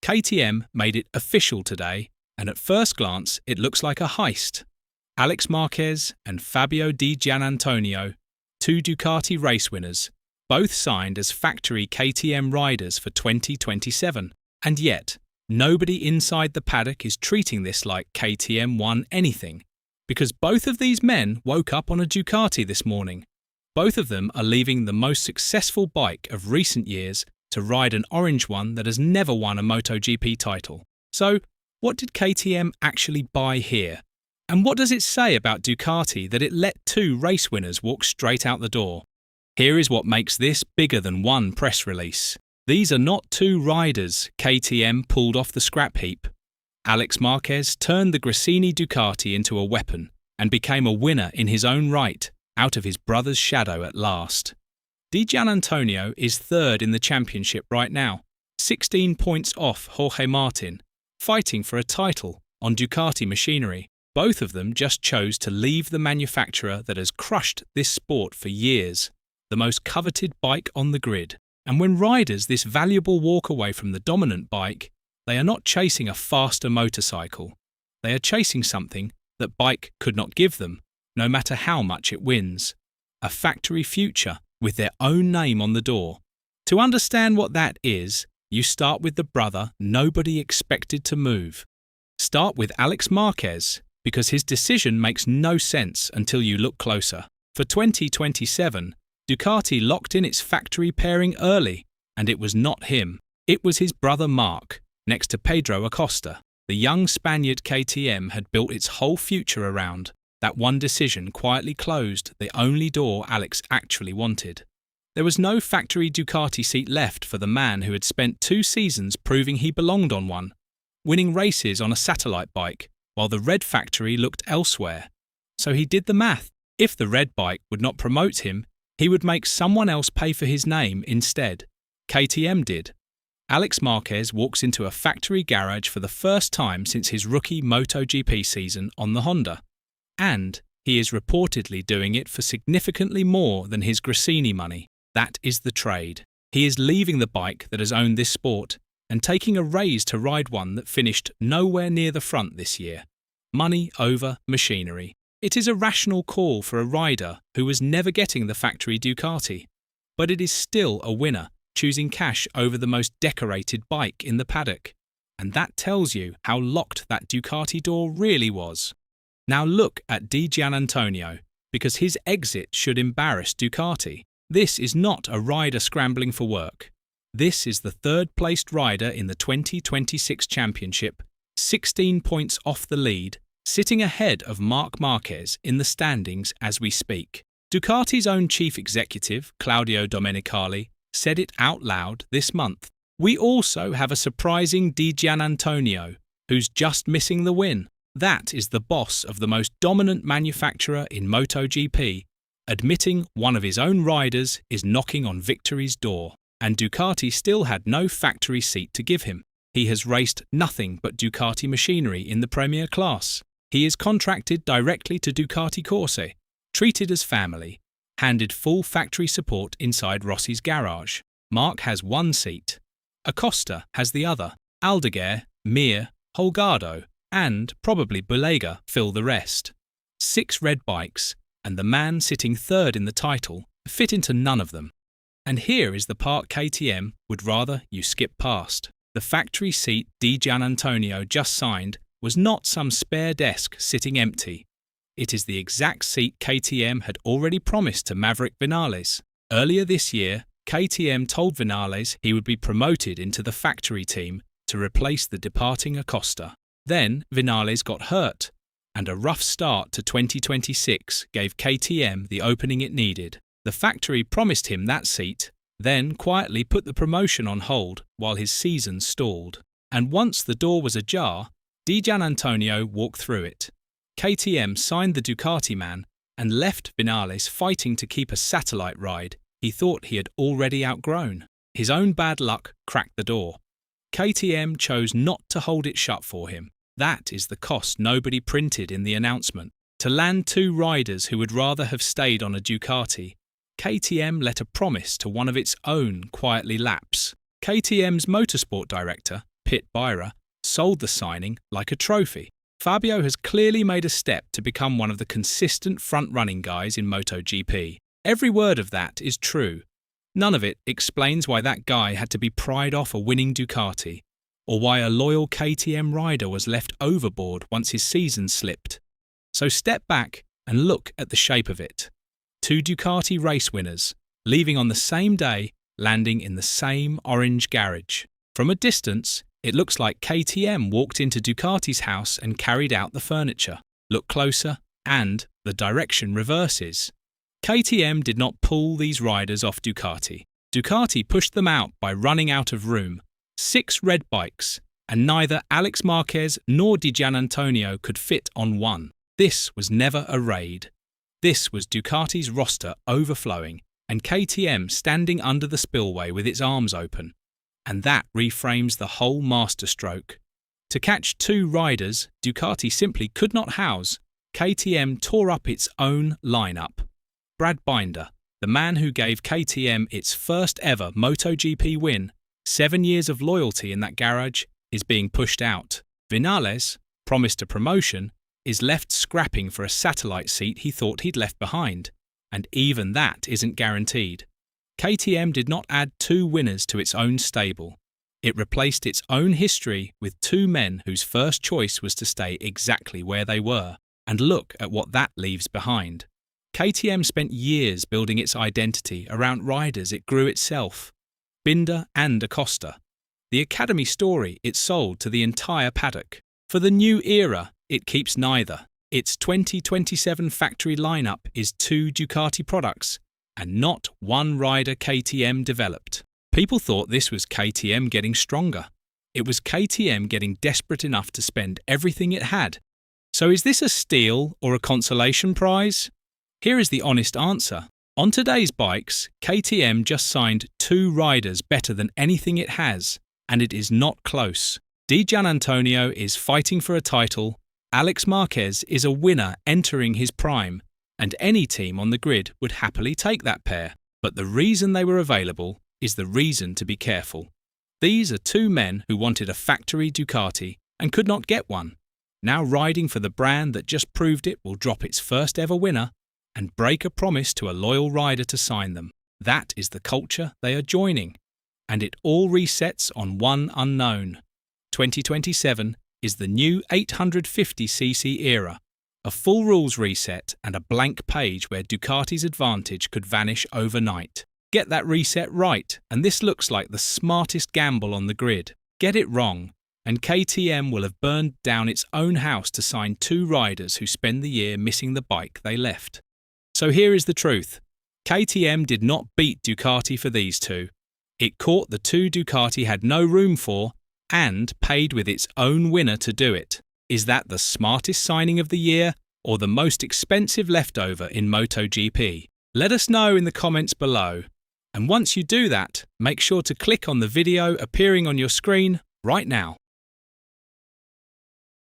KTM made it official today, and at first glance it looks like a heist. Alex Marquez and Fabio Di Giannantonio, two Ducati race winners, both signed as factory KTM riders for 2027. And yet, nobody inside the paddock is treating this like KTM won anything, because both of these men woke up on a Ducati this morning. Both of them are leaving the most successful bike of recent years to ride an orange one that has never won a MotoGP title. So, what did KTM actually buy here? And what does it say about Ducati that it let two race winners walk straight out the door? Here is what makes this bigger than one press release. These are not two riders KTM pulled off the scrap heap. Alex Marquez turned the Gresini Ducati into a weapon and became a winner in his own right, out of his brother's shadow at last. Di Giannantonio is third in the championship right now, 16 points off Jorge Martin, fighting for a title on Ducati machinery. Both of them just chose to leave the manufacturer that has crushed this sport for years, the most coveted bike on the grid. And when riders this valuable walk away from the dominant bike, they are not chasing a faster motorcycle. They are chasing something that bike could not give them, no matter how much it wins. A factory future with their own name on the door. To understand what that is, you start with the brother nobody expected to move. Start with Alex Marquez, because his decision makes no sense until you look closer. For 2027, Ducati locked in its factory pairing early, and it was not him. It was his brother Marc, next to Pedro Acosta. The young Spaniard KTM had built its whole future around. That one decision quietly closed the only door Alex actually wanted. There was no factory Ducati seat left for the man who had spent 2 seasons proving he belonged on one, winning races on a satellite bike, while the red factory looked elsewhere. So he did the math. If the red bike would not promote him, he would make someone else pay for his name instead. KTM did. Alex Marquez walks into a factory garage for the first time since his rookie MotoGP season on the Honda. And he is reportedly doing it for significantly more than his Gresini money. That is the trade. He is leaving the bike that has owned this sport and taking a raise to ride one that finished nowhere near the front this year. Money over machinery. It is a rational call for a rider who was never getting the factory Ducati. But it is still a winner, choosing cash over the most decorated bike in the paddock. And that tells you how locked that Ducati door really was. Now look at Di Giannantonio, because his exit should embarrass Ducati. This is not a rider scrambling for work. This is the third-placed rider in the 2026 championship, 16 points off the lead, sitting ahead of Marc Marquez in the standings as we speak. Ducati's own chief executive, Claudio Domenicali, said it out loud this month. We also have a surprising Di Giannantonio, who's just missing the win. That is the boss of the most dominant manufacturer in MotoGP, admitting one of his own riders is knocking on victory's door. And Ducati still had no factory seat to give him. He has raced nothing but Ducati machinery in the Premier class. He is contracted directly to Ducati Corse, treated as family, handed full factory support inside Rossi's garage. Marc has one seat. Acosta has the other. Aldeguer, Mir, Holgado, and probably Bulega fill the rest. 6 red bikes, and the man sitting third in the title fit into none of them. And here is the part KTM would rather you skip past. The factory seat Di Giannantonio just signed was not some spare desk sitting empty. It is the exact seat KTM had already promised to Maverick Vinales. Earlier this year, KTM told Vinales he would be promoted into the factory team to replace the departing Acosta. Then Vinales got hurt, and a rough start to 2026 gave KTM the opening it needed. The factory promised him that seat, then quietly put the promotion on hold while his season stalled. And once the door was ajar, Di Giannantonio walked through it. KTM signed the Ducati man and left Vinales fighting to keep a satellite ride he thought he had already outgrown. His own bad luck cracked the door. KTM chose not to hold it shut for him. That is the cost nobody printed in the announcement. To land 2 riders who would rather have stayed on a Ducati, KTM let a promise to one of its own quietly lapse. KTM's motorsport director, Pit Byra, sold the signing like a trophy. Fabio has clearly made a step to become one of the consistent front-running guys in MotoGP. Every word of that is true. None of it explains why that guy had to be pried off a winning Ducati, or why a loyal KTM rider was left overboard once his season slipped. So step back and look at the shape of it. Two Ducati race winners, leaving on the same day, landing in the same orange garage. From a distance, it looks like KTM walked into Ducati's house and carried out the furniture. Look closer, and the direction reverses. KTM did not pull these riders off Ducati. Ducati pushed them out by running out of room. 6 red bikes, and neither Alex Marquez nor Di Giannantonio could fit on one. This was never a raid. This was Ducati's roster overflowing, and KTM standing under the spillway with its arms open. And that reframes the whole masterstroke. To catch 2 riders Ducati simply could not house, KTM tore up its own lineup. Brad Binder, the man who gave KTM its first ever MotoGP win, 7 years of loyalty in that garage, is being pushed out. Vinales, promised a promotion, is left scrapping for a satellite seat he thought he'd left behind, and even that isn't guaranteed. KTM did not add 2 winners to its own stable. It replaced its own history with 2 men whose first choice was to stay exactly where they were, and look at what that leaves behind. KTM spent years building its identity around riders it grew itself, Binder and Acosta. The Academy story it sold to the entire paddock. For the new era, it keeps neither. Its 2027 factory lineup is 2 Ducati products, and not 1 rider KTM developed. People thought this was KTM getting stronger. It was KTM getting desperate enough to spend everything it had. So is this a steal or a consolation prize? Here is the honest answer. On today's bikes, KTM just signed 2 riders better than anything it has, and it is not close. Di Giannantonio is fighting for a title, Alex Marquez is a winner entering his prime, and any team on the grid would happily take that pair. But the reason they were available is the reason to be careful. These are 2 men who wanted a factory Ducati and could not get one, now riding for the brand that just proved it will drop its first ever winner and break a promise to a loyal rider to sign them. That is the culture they are joining, and it all resets on one unknown. 2027 is the new 850cc era, a full rules reset and a blank page where Ducati's advantage could vanish overnight. Get that reset right, and this looks like the smartest gamble on the grid. Get it wrong, and KTM will have burned down its own house to sign 2 riders who spend the year missing the bike they left. So here is the truth. KTM did not beat Ducati for these 2. It caught the 2 Ducati had no room for and paid with its own winner to do it. Is that the smartest signing of the year or the most expensive leftover in MotoGP? Let us know in the comments below. And once you do that, make sure to click on the video appearing on your screen right now.